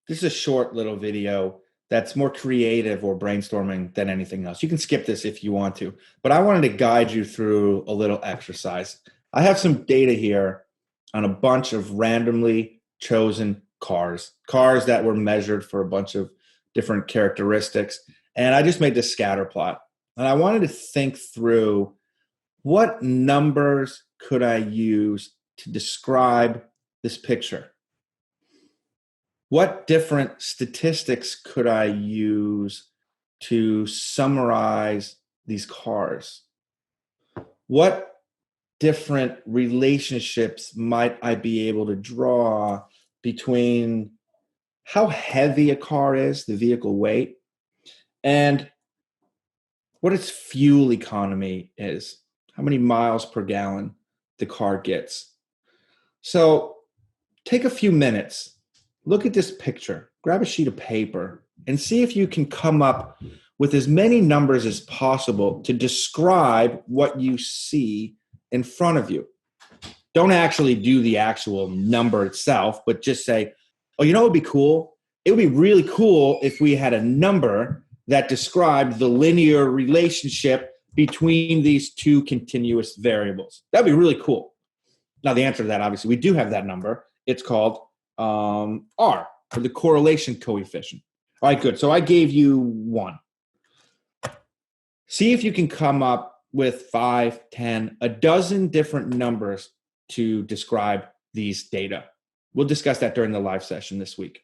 This is a short little video that's more creative or brainstorming than anything else. You can skip this if you want to, but I wanted to guide you through a little exercise. I have some data here on a bunch of randomly chosen cars that were measured for a bunch of different characteristics. And I just made this scatter plot. And I wanted to think through what numbers could I use to describe this picture? What different statistics could I use to summarize these cars? What different relationships might I be able to draw between how heavy a car is, the vehicle weight, and what its fuel economy is, how many miles per gallon the car gets? So take a few minutes, look at this picture, grab a sheet of paper, and see if you can come up with as many numbers as possible to describe what you see in front of you. Don't actually do the actual number itself, but just say, oh, you know what would be cool? It would be really cool if we had a number that described the linear relationship between these two continuous variables. That'd be really cool. Now, the answer to that, obviously, we do have that number. It's called R, or the correlation coefficient. All right, good. So I gave you 1. See if you can come up with 5, 10, a dozen different numbers to describe these data. We'll discuss that during the live session this week.